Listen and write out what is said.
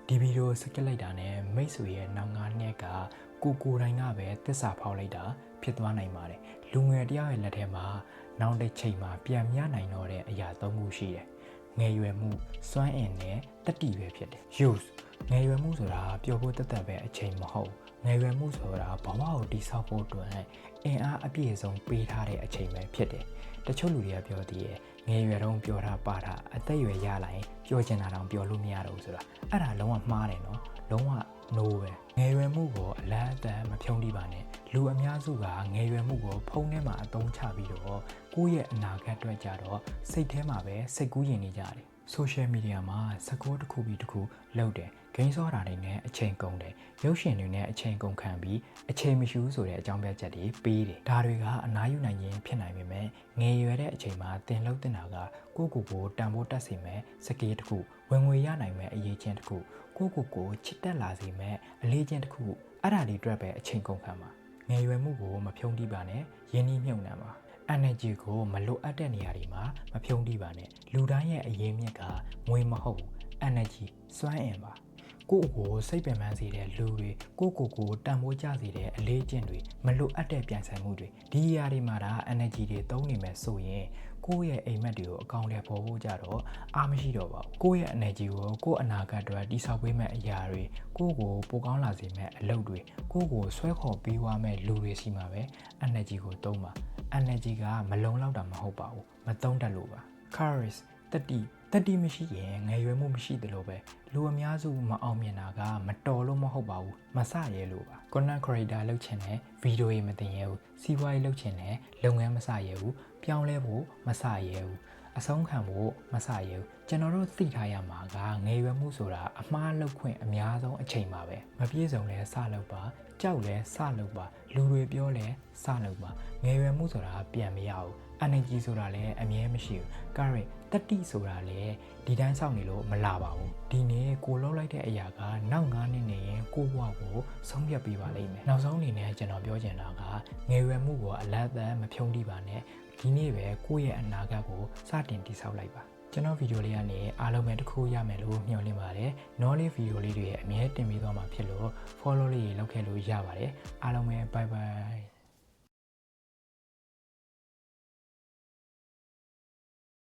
ဒီဗီဒီယိုစကစ်လိုက်တာနဲ့မိတ်ဆွေရဲ့နောက်9နှစ်ကကိုတိုင်းကပဲသစ္စာဖောက်လိုက်တာဖြစ်သွားနိုင်ပါတယ်လူငယ်တယောက်ရဲ့လက်ထဲမှာနောက်တစ်ချိန်မှာပြန်မြနိုင်တော့တဲ့အရာ၃ခုရှိတယ်ငယ်ရွယ်မှုစွမ်းအင်နဲ့တတိပဲဖြစ်တယ် youth ငယ်ရွယ်မှုဆိုတာပျော်ဖို့တသက်ပဲအချိန်မဟုတ်ငယ်ရွယ်မှုဆိုတာဘဝကိုတိဆောက်ဖို့အတွက်အင်အားအပြည့်အစုံပေးထားတဲ့အချိန်ပဲဖြစ်တယ်တချို့လူတွေကပြောသေးတယ်ငယ်ရွယ်တုန်းပြောတာပါတာအသက်ရွယ်ရလာရင်ပြောချင်တာတောင်ပြောလို့မရတော့ဘူးဆိုတာအဲ့ဒါလုံးဝမှားတယ်နော်လုံးဝ no ပဲငယ်ရွယ်မှုကိုအလားအတန်မဖြုံးတိပါနဲ့လူအများစုကငယ်ရွယ်မှုကိုဖုံးထဲမှာအသုံးချပြီးတော့ကိုယ့်ရဲ့အနာဂတ်အတွက်ကြတော့စိတ်ထဲမှာပဲစိတ်ကူးယဉ်နေကြတယ်social media မှာစကောတစ်ခုပြီးတစ်ခုလုပ်တယ်ဂိမ်းစောတာတွေနဲ့အချိန်ကုန်တယ်ရုပ်ရှင်တွေနဲ့အချိန်ကုန်ခံပြီးအချိန်မရှိဘူးဆိုတဲ့အကြောင်းပြချက်တွေပေးတယ်ဒါတွေကအနားယူနိုင်ရင်ဖြစ်နိုင်ပေမဲ့ငယ်ရွယ်တဲ့အချိန်မှာသင်လုပ်တင်တာကကိုတန်ဖိုးတက်စေမဲ့စကေးတစ်ခုဝင်ငွေရနိုင်မဲ့အရေးချင်းတစ်ခုကိုချစ်တက်လာစေမဲ့အလေးချင်းတစ်ခုအဲ့ဒါတွေအတွက်ပဲအချိန်ကုန်ခံပါငယ်ရွယ်မှုကိုမဖြုံးတိပါနဲ့ရင်းနှီးမြှုပ်နှံပါenergy ကိုမလိုအပ်တဲ့နေရာတွေမှာမဖြုံးတိပါနဲ့လူတိုင်းရဲ့အရင်းမြစ်ကငွေမဟုတ်ဘူး energy စွမ်းအင်ပါကိုစိတ်ပင်ပန်းစေတဲ့လူတွေကိုတန်ဖိုးကျစေတဲ့အလေးကျင့်တွေမလိုအပ်တဲ့ပြန်ဆိုင်မှုတွေဒီနေရာတွေမှာဒါ energy တွေသုံးနေမယ်ဆိုရင်ကိုယ့်ရဲ့အိမ်မက်တွေကိုအကောင့်ထဲပေါ်ဖို့ကြတော့အားမရှိတော့ပါဘူးကိုယ့်ရဲ့ energy ကိုကိုယ့်အနာဂတ်အတွက်တိဆောက်ပေးမဲ့အရာတွေကိုပိုကောင်းလာစေမဲ့အလုပ်တွေကိုဆွဲခေါ်ပေးသွားမဲ့လူတွေစီမှာပဲ energy ကိုသုံးပါ energy ကမလုံလောက်တာမဟုတ်ပါဘူးမသုံးတတ်လို့ပါ courage တတိမရှိရင်ငယ်ရွယ်မှုမရှိသလိုပဲလူအများစုမအောင်မြင်တာကမတော်လို့မဟုတ်ပါဘူးမဆရဲလို့ပါ content creator လုပ်ချင်တဲ့ဗီဒီယိုတွေမတင်ရဘူးစီးပွားရေးလုပ်ချင်တဲ့လုပ်ငန်းမဆရဲဘူးပြောင်းလဲဖို့မဆရဲဘူးအဆုံးခံဖို့မဆရဲဘူးကျွန်တော်တို့သိထားရမှာကငယ်ရွယ်မှုဆိုတာအမှားလုပ်ခွင့်အများဆုံးအချိန်ပါပဲမပြည့်စုံလဲစလုပ်ပါကြောက်လဲစလုပ်ပါလူတွေပြောလဲစလုပ်ပါငယ်ရွယ်မှုဆိုတာပြန်မရဘူးenergy ဆိုတာလည်းအမြဲမရှိဘူး courage တတိဆိုတာလည်းဒီတိုင်းစောင့်နေလို့မလာပါဘူးဒီနေ့ကိုလောက်လိုက်တဲ့အရာကနောက်9နှစ်နေရင်ကိုဘဝကိုဆုံးဖြတ်ပေးပါလိမ့်မယ်နောက်ဆုံးအနေနဲ့ကျွန်တော်ပြောချင်တာကငယ်ရွယ်မှုကိုအလတ်အသန်းမဖြုံးတိပါနဲ့ဒီနေ့ပဲကိုယ့်ရဲ့အနာဂတ်ကိုစတင်တည်ဆောက်လိုက်ပါကျွန်တော်ဗီဒီယိုလေးကနေအားလုံးပဲတစ်ခုရမယ်လို့မျှော်လင့်ပါတယ်။ knowledge ဗီဒီယိုလေးတွေအမြဲတင်ပေးသွားမှာဖြစ်လို့ follow လေးလုပ်ခဲ့လို့ရပါတယ်။အားလုံးပဲ bye bye